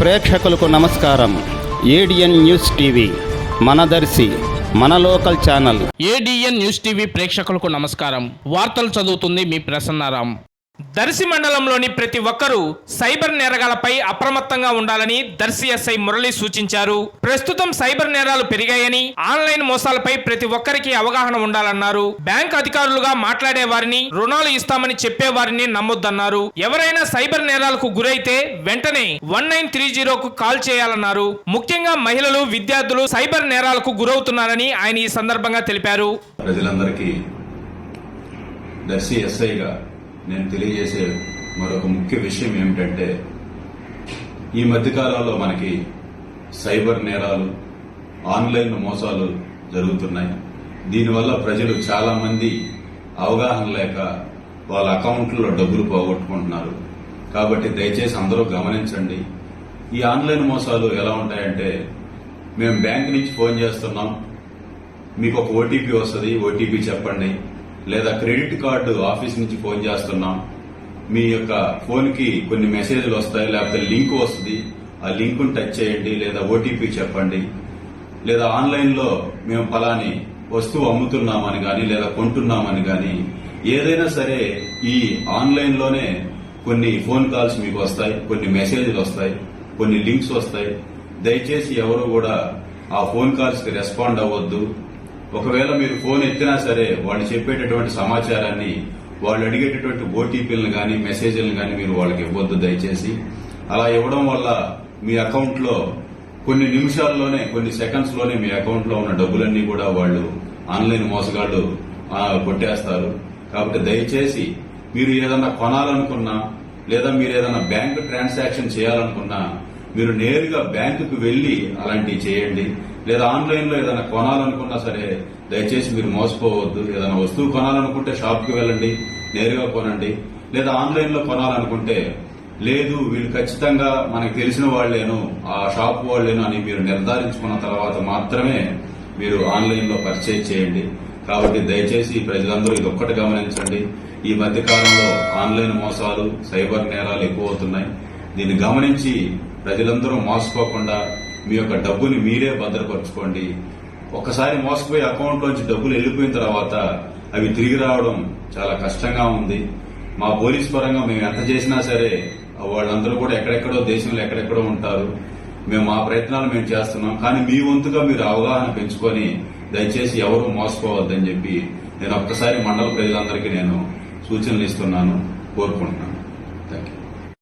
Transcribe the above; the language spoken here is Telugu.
ప్రేక్షకులకు నమస్కారం. ఏడిఎన్ న్యూస్ టీవీ మన దర్శి మన local channel. ADN news TV ప్రేక్షకులకు నమస్కారం. వార్తలు చదువుతుంది మీ ప్రసన్నారాం. దర్శి మండలంలోని ప్రతి ఒక్కరూ సైబర్ నేరగాలపై అప్రమత్తంగా ఉండాలని దర్శి ఎస్ఐ మురళి సూచించారు. ప్రస్తుతం సైబర్ నేరాలు పెరిగాయని, ఆన్లైన్ మోసాలపై ప్రతి ఒక్కరికి అవగాహన ఉండాలన్నారు. బ్యాంక్ అధికారులుగా మాట్లాడే వారిని, రుణాలు ఇస్తామని చెప్పే వారిని నమ్మొద్దన్నారు. ఎవరైనా సైబర్ నేరాలకు గురైతే వెంటనే 1930కు కాల్ చేయాలన్నారు. ముఖ్యంగా మహిళలు, విద్యార్థులు సైబర్ నేరాలకు గురవుతున్నారని ఆయన ఈ సందర్భంగా తెలిపారు. ప్రజలందరికీ దర్శి ఎస్ఐగా నేను తెలియజేసే మరొక ముఖ్య విషయం ఏమిటంటే, ఈ మధ్యకాలంలో మనకి సైబర్ నేరాలు, ఆన్లైన్ మోసాలు జరుగుతున్నాయి. దీనివల్ల ప్రజలు చాలా మంది అవగాహన లేక వాళ్ళ అకౌంట్లలో డబ్బులు పోగొట్టుకుంటున్నారు. కాబట్టి దయచేసి అందరూ గమనించండి. ఈ ఆన్లైన్ మోసాలు ఎలా ఉంటాయంటే, మేము బ్యాంక్ నుంచి ఫోన్ చేస్తున్నాం, మీకు ఒక ఓటీపీ వస్తుంది, ఓటీపీ చెప్పండి, లేదా క్రెడిట్ కార్డు ఆఫీస్ నుంచి ఫోన్ చేస్తున్నాం, మీ యొక్క ఫోన్ కి కొన్ని మెసేజ్లు వస్తాయి, లేకపోతే లింక్ వస్తుంది, ఆ లింక్ టచ్ చేయండి, లేదా ఓటీపీ చెప్పండి, లేదా ఆన్లైన్ లో మేము ఫలాని వస్తువు అమ్ముతున్నామని గాని లేదా కొంటున్నామని గాని ఏదైనా సరే ఈ ఆన్లైన్ లోనే కొన్ని ఫోన్ కాల్స్ మీకు వస్తాయి, కొన్ని మెసేజ్లు వస్తాయి, కొన్ని లింక్స్ వస్తాయి. దయచేసి ఎవరు కూడా ఆ ఫోన్ కాల్స్ కి రెస్పాండ్ అవ్వద్దు. ఒకవేళ మీరు ఫోన్ ఎత్తినా సరే వాళ్ళు చెప్పేటటువంటి సమాచారాన్ని, వాళ్ళు అడిగేటటువంటి ఓటీపీలను గానీ మెసేజ్లను గానీ మీరు వాళ్ళకి ఇవ్వద్దు దయచేసి. అలా ఇవ్వడం వల్ల మీ అకౌంట్ లో కొన్ని నిమిషాల్లోనే, కొన్ని సెకండ్స్ లోనే మీ అకౌంట్ లో ఉన్న డబ్బులన్నీ కూడా వాళ్ళు ఆన్లైన్ మోసగాళ్లు కొట్టేస్తారు. కాబట్టి దయచేసి మీరు ఏదన్నా కొనాలనుకున్నా, లేదా మీరు ఏదైనా బ్యాంక్ ట్రాన్సాక్షన్ చేయాలనుకున్నా మీరు నేరుగా బ్యాంకుకు వెళ్లి అలాంటివి చేయండి. లేదా ఆన్లైన్ లో ఏదైనా కొనాలనుకున్నా సరే దయచేసి మీరు మోసపోవద్దు. ఏదైనా వస్తువు కొనాలనుకుంటే షాప్ కి వెళ్ళండి, నేరుగా కొనండి. లేదా ఆన్లైన్ లో కొనాలనుకుంటే లేదు వీళ్ళు ఖచ్చితంగా మనకు తెలిసిన వాళ్లేను, ఆ షాప్ వాళ్లేను అని మీరు నిర్ధారించుకున్న తర్వాత మాత్రమే మీరు ఆన్లైన్ లో పర్చేజ్ చేయండి. కాబట్టి దయచేసి ప్రజలందరూ ఇదొక్కటి గమనించండి. ఈ మధ్య కాలంలో ఆన్లైన్ మోసాలు, సైబర్ నేరాలు ఎక్కువ అవుతున్నాయి. దీన్ని గమనించి ప్రజలందరూ మోసపోకుండా మీ యొక్క డబ్బుని మీరే భద్రపరచుకోండి. ఒక్కసారి మోసపోయి అకౌంట్ లోంచి డబ్బులు వెళ్లిపోయిన తర్వాత అవి తిరిగి రావడం చాలా కష్టంగా ఉంది. మా పోలీస్ పరంగా మేము ఎంత చేసినా సరే వాళ్ళందరూ కూడా ఎక్కడెక్కడో దేశంలో ఎక్కడెక్కడో ఉంటారు. మేము మా ప్రయత్నాలు మేము చేస్తున్నాం. కానీ మీ వంతుగా మీరు అవగాహన పెంచుకొని దయచేసి ఎవరు మోసపోవద్దని చెప్పి నేను ఒక్కసారి మండల ప్రజలందరికీ నేను సూచనలు ఇస్తున్నాను, కోరుకుంటున్నాను.